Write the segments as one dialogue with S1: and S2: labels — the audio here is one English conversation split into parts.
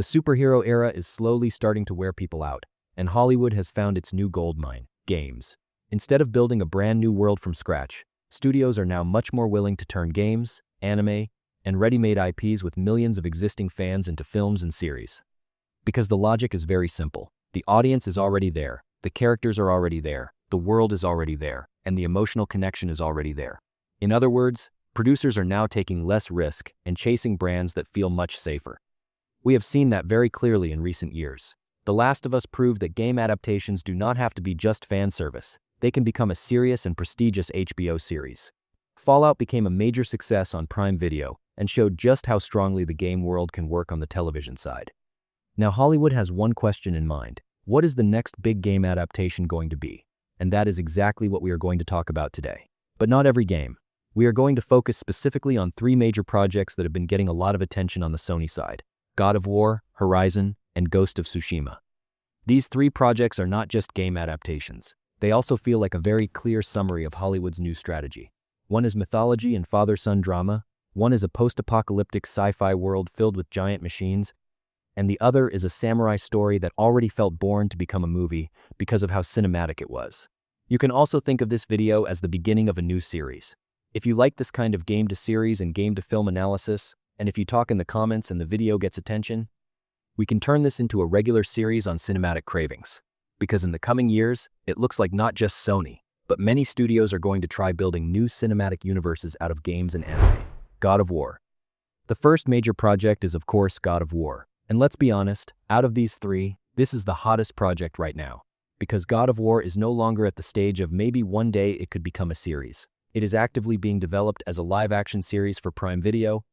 S1: The superhero era is slowly starting to wear people out, and Hollywood has found its new goldmine: games. Instead of building a brand new world from scratch, studios are now much more willing to turn games, anime, and ready-made IPs with millions of existing fans into films and series. Because the logic is very simple. The audience is already there, the characters are already there, the world is already there, and the emotional connection is already there. In other words, producers are now taking less risk and chasing brands that feel much safer. We have seen that very clearly in recent years. The Last of Us proved that game adaptations do not have to be just fan service. They can become a serious and prestigious HBO series. Fallout became a major success on Prime Video and showed just how strongly the game world can work on the television side. Now Hollywood has one question in mind: what is the next big game adaptation going to be? And that is exactly what we are going to talk about today. But not every game. We are going to focus specifically on 3 major projects that have been getting a lot of attention on the Sony side: God of War, Horizon, and Ghost of Tsushima. These 3 projects are not just game adaptations. They also feel like a very clear summary of Hollywood's new strategy. One is mythology and father-son drama, one is a post-apocalyptic sci-fi world filled with giant machines, and the other is a samurai story that already felt born to become a movie because of how cinematic it was. You can also think of this video as the beginning of a new series. If you like this kind of game-to-series and game-to-film analysis, and if you talk in the comments and the video gets attention, we can turn this into a regular series on cinematic cravings. Because in the coming years, it looks like not just Sony, but many studios are going to try building new cinematic universes out of games and anime. God of War. The first major project is of course God of War. And let's be honest, out of these 3, this is the hottest project right now. Because God of War is no longer at the stage of maybe one day it could become a series. It is actively being developed as a live-action series for Prime Video,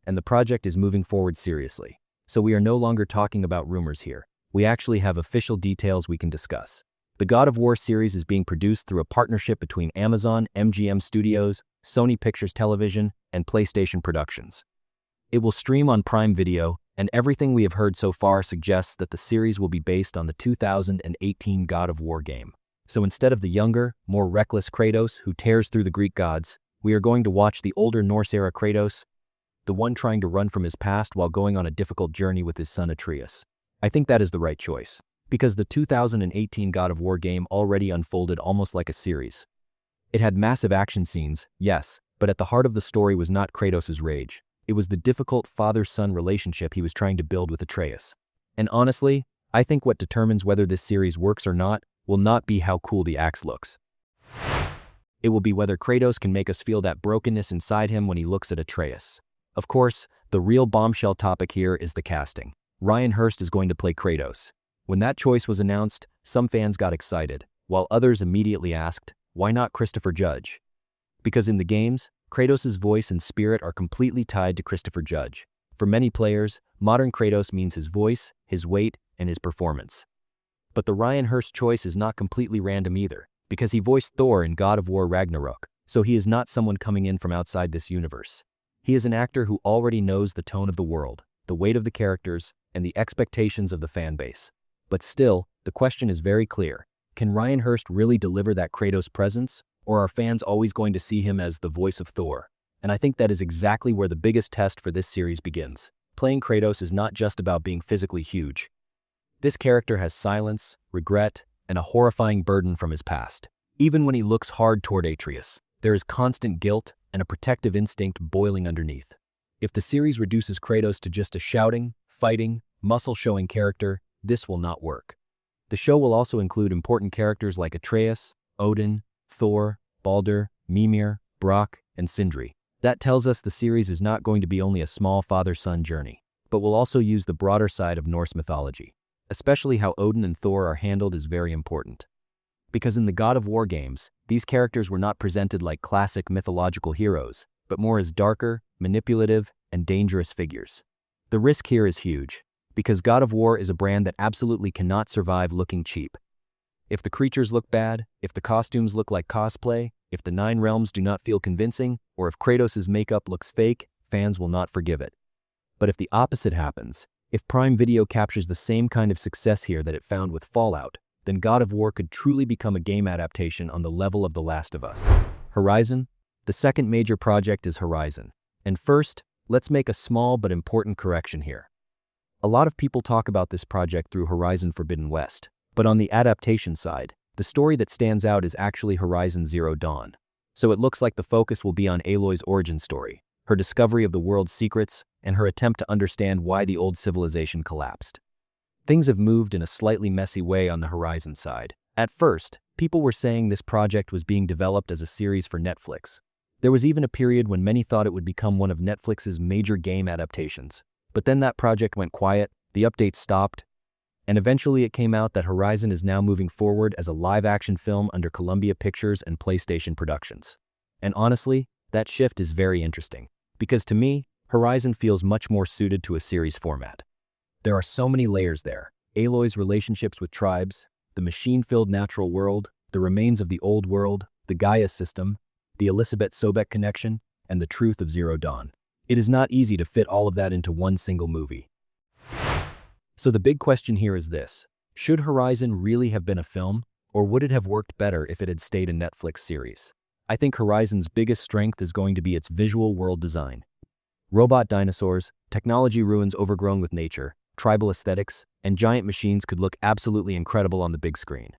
S1: and the project is moving forward seriously. So we are no longer talking about rumors here. We actually have official details we can discuss. The God of War series is being produced through a partnership between Amazon, MGM Studios, Sony Pictures Television, and PlayStation Productions. It will stream on Prime Video, and everything we have heard so far suggests that the series will be based on the 2018 God of War game. So instead of the younger, more reckless Kratos who tears through the Greek gods, we are going to watch the older Norse-era Kratos, the one trying to run from his past while going on a difficult journey with his son Atreus. I think that is the right choice, because the 2018 God of War game already unfolded almost like a series. It had massive action scenes, yes, but at the heart of the story was not Kratos' rage. It was the difficult father-son relationship he was trying to build with Atreus. And honestly, I think what determines whether this series works or not will not be how cool the axe looks. It will be whether Kratos can make us feel that brokenness inside him when he looks at Atreus. Of course, the real bombshell topic here is the casting. Ryan Hurst is going to play Kratos. When that choice was announced, some fans got excited, while others immediately asked, why not Christopher Judge? Because in the games, Kratos' voice and spirit are completely tied to Christopher Judge. For many players, modern Kratos means his voice, his weight, and his performance. But the Ryan Hurst choice is not completely random either, because he voiced Thor in God of War Ragnarok, so he is not someone coming in from outside this universe. He is an actor who already knows the tone of the world, the weight of the characters, and the expectations of the fan base. But still, the question is very clear. Can Ryan Hurst really deliver that Kratos presence, or are fans always going to see him as the voice of Thor? And I think that is exactly where the biggest test for this series begins. Playing Kratos is not just about being physically huge. This character has silence, regret, and a horrifying burden from his past. Even when he looks hard toward Atreus, there is constant guilt and a protective instinct boiling underneath. If the series reduces Kratos to just a shouting, fighting, muscle-showing character, this will not work. The show will also include important characters like Atreus, Odin, Thor, Baldur, Mimir, Brock, and Sindri. That tells us the series is not going to be only a small father-son journey, but will also use the broader side of Norse mythology. Especially how Odin and Thor are handled is very important. Because in the God of War games, these characters were not presented like classic mythological heroes, but more as darker, manipulative, and dangerous figures. The risk here is huge, because God of War is a brand that absolutely cannot survive looking cheap. If the creatures look bad, if the costumes look like cosplay, if the 9 realms do not feel convincing, or if Kratos' makeup looks fake, fans will not forgive it. But if the opposite happens, if Prime Video captures the same kind of success here that it found with Fallout, then God of War could truly become a game adaptation on the level of The Last of Us. Horizon? The second major project is Horizon. And first, let's make a small but important correction here. A lot of people talk about this project through Horizon Forbidden West, but on the adaptation side, the story that stands out is actually Horizon Zero Dawn. So it looks like the focus will be on Aloy's origin story, her discovery of the world's secrets, and her attempt to understand why the old civilization collapsed. Things have moved in a slightly messy way on the Horizon side. At first, people were saying this project was being developed as a series for Netflix. There was even a period when many thought it would become one of Netflix's major game adaptations. But then that project went quiet, the updates stopped, and eventually it came out that Horizon is now moving forward as a live-action film under Columbia Pictures and PlayStation Productions. And honestly, that shift is very interesting, because to me, Horizon feels much more suited to a series format. There are so many layers there: Aloy's relationships with tribes, the machine-filled natural world, the remains of the old world, the Gaia system, the Elizabeth-Sobek connection, and the truth of Zero Dawn. It is not easy to fit all of that into one single movie. So the big question here is this: should Horizon really have been a film, or would it have worked better if it had stayed a Netflix series? I think Horizon's biggest strength is going to be its visual world design. Robot dinosaurs, technology ruins overgrown with nature, tribal aesthetics, and giant machines could look absolutely incredible on the big screen.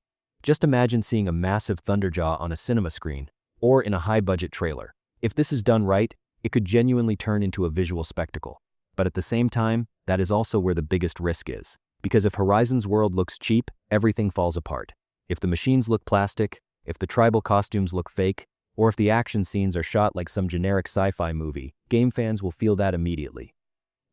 S1: Just imagine seeing a massive Thunderjaw on a cinema screen, or in a high-budget trailer. If this is done right, it could genuinely turn into a visual spectacle. But at the same time, that is also where the biggest risk is. Because if Horizon's world looks cheap, everything falls apart. If the machines look plastic, if the tribal costumes look fake, or if the action scenes are shot like some generic sci-fi movie, game fans will feel that immediately.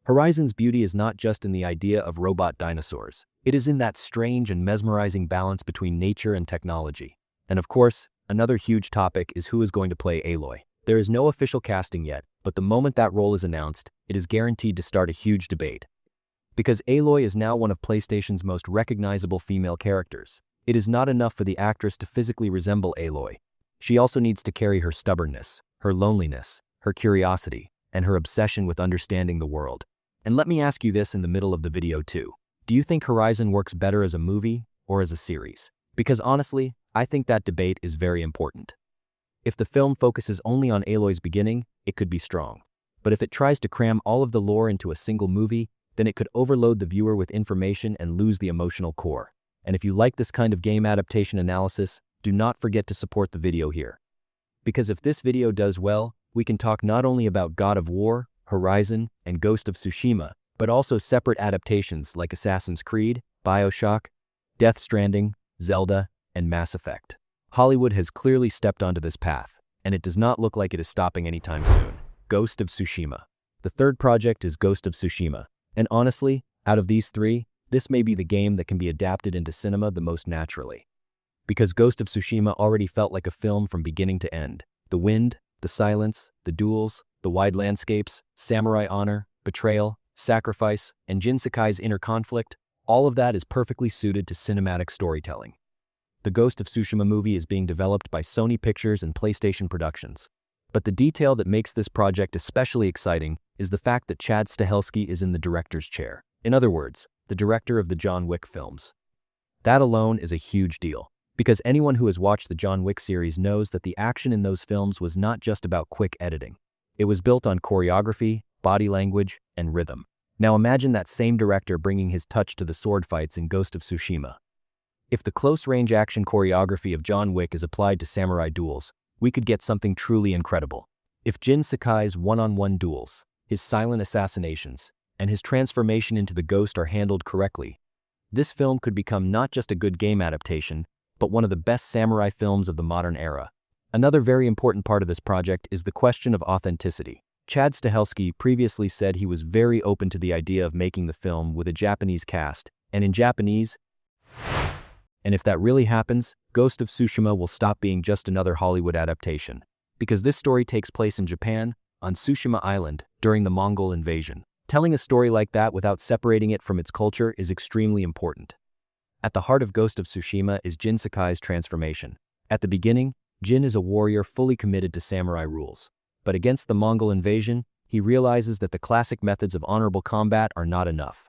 S1: Horizon's beauty is not just in the idea of robot dinosaurs. It is in that strange and mesmerizing balance between nature and technology. And of course, another huge topic is who is going to play Aloy. There is no official casting yet, but the moment that role is announced, it is guaranteed to start a huge debate. Because Aloy is now one of PlayStation's most recognizable female characters. It is not enough for the actress to physically resemble Aloy. She also needs to carry her stubbornness, her loneliness, her curiosity, and her obsession with understanding the world. And let me ask you this in the middle of the video too. Do you think Horizon works better as a movie or as a series? Because honestly, I think that debate is very important. If the film focuses only on Aloy's beginning, it could be strong. But if it tries to cram all of the lore into a single movie, then it could overload the viewer with information and lose the emotional core. And if you like this kind of game adaptation analysis, do not forget to support the video here. Because if this video does well, we can talk not only about God of War, Horizon, and Ghost of Tsushima, but also separate adaptations like Assassin's Creed, BioShock, Death Stranding, Zelda, and Mass Effect. Hollywood has clearly stepped onto this path, and it does not look like it is stopping anytime soon. Ghost of Tsushima. The third project is Ghost of Tsushima, and honestly, out of these three, this may be the game that can be adapted into cinema the most naturally. Because Ghost of Tsushima already felt like a film from beginning to end. The wind, the silence, the duels, the wide landscapes, samurai honor, betrayal, sacrifice, and Jin Sakai's inner conflict, all of that is perfectly suited to cinematic storytelling. The Ghost of Tsushima movie is being developed by Sony Pictures and PlayStation Productions. But the detail that makes this project especially exciting is the fact that Chad Stahelski is in the director's chair. In other words, the director of the John Wick films. That alone is a huge deal, because anyone who has watched the John Wick series knows that the action in those films was not just about quick editing. It was built on choreography, body language, and rhythm. Now imagine that same director bringing his touch to the sword fights in Ghost of Tsushima. If the close-range action choreography of John Wick is applied to samurai duels, we could get something truly incredible. If Jin Sakai's one-on-one duels, his silent assassinations, and his transformation into the Ghost are handled correctly, this film could become not just a good game adaptation, but one of the best samurai films of the modern era. Another very important part of this project is the question of authenticity. Chad Stahelski previously said he was very open to the idea of making the film with a Japanese cast, and in Japanese. And if that really happens, Ghost of Tsushima will stop being just another Hollywood adaptation. Because this story takes place in Japan, on Tsushima Island, during the Mongol invasion. Telling a story like that without separating it from its culture is extremely important. At the heart of Ghost of Tsushima is Jin Sakai's transformation. At the beginning, Jin is a warrior fully committed to samurai rules. But against the Mongol invasion, he realizes that the classic methods of honorable combat are not enough.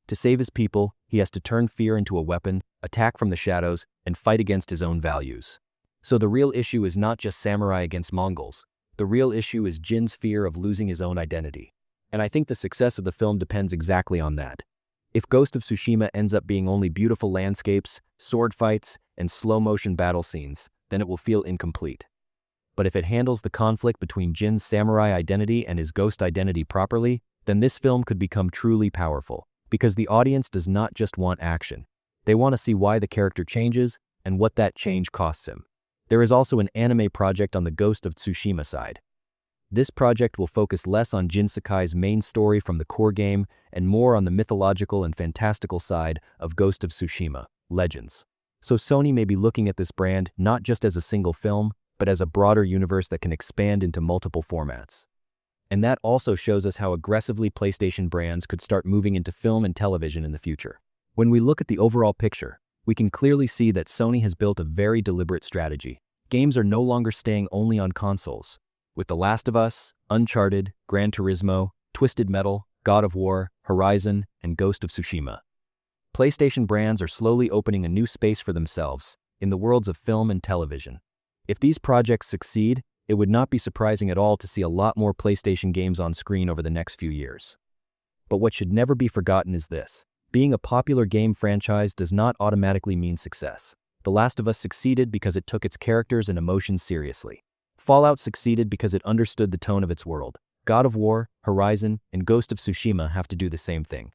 S1: To save his people, he has to turn fear into a weapon, attack from the shadows, and fight against his own values. So the real issue is not just samurai against Mongols. The real issue is Jin's fear of losing his own identity. And I think the success of the film depends exactly on that. If Ghost of Tsushima ends up being only beautiful landscapes, sword fights, and slow-motion battle scenes, then it will feel incomplete. But if it handles the conflict between Jin's samurai identity and his ghost identity properly, then this film could become truly powerful, because the audience does not just want action. They want to see why the character changes and what that change costs him. There is also an anime project on the Ghost of Tsushima side. This project will focus less on Jin Sakai's main story from the core game and more on the mythological and fantastical side of Ghost of Tsushima, Legends. So Sony may be looking at this brand not just as a single film, but as a broader universe that can expand into multiple formats. And that also shows us how aggressively PlayStation brands could start moving into film and television in the future. When we look at the overall picture, we can clearly see that Sony has built a very deliberate strategy. Games are no longer staying only on consoles. With The Last of Us, Uncharted, Gran Turismo, Twisted Metal, God of War, Horizon, and Ghost of Tsushima, PlayStation brands are slowly opening a new space for themselves in the worlds of film and television. If these projects succeed, it would not be surprising at all to see a lot more PlayStation games on screen over the next few years. But what should never be forgotten is this: being a popular game franchise does not automatically mean success. The Last of Us succeeded because it took its characters and emotions seriously. Fallout succeeded because it understood the tone of its world. God of War, Horizon, and Ghost of Tsushima have to do the same thing.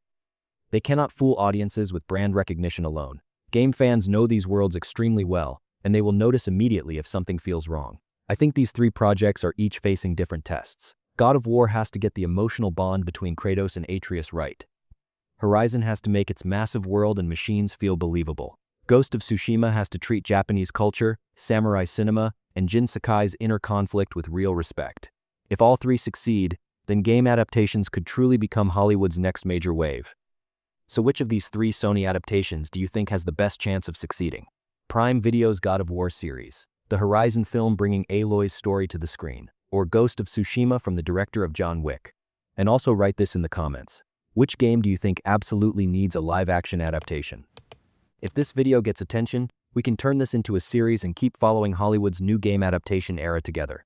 S1: They cannot fool audiences with brand recognition alone. Game fans know these worlds extremely well, and they will notice immediately if something feels wrong. I think these three projects are each facing different tests. God of War has to get the emotional bond between Kratos and Atreus right. Horizon has to make its massive world and machines feel believable. Ghost of Tsushima has to treat Japanese culture, samurai cinema, and Jin Sakai's inner conflict with real respect. If all three succeed, then game adaptations could truly become Hollywood's next major wave. So which of these three Sony adaptations do you think has the best chance of succeeding? Prime Video's God of War series, the Horizon film bringing Aloy's story to the screen, or Ghost of Tsushima from the director of John Wick? And also write this in the comments. Which game do you think absolutely needs a live-action adaptation? If this video gets attention, we can turn this into a series and keep following Hollywood's new game adaptation era together.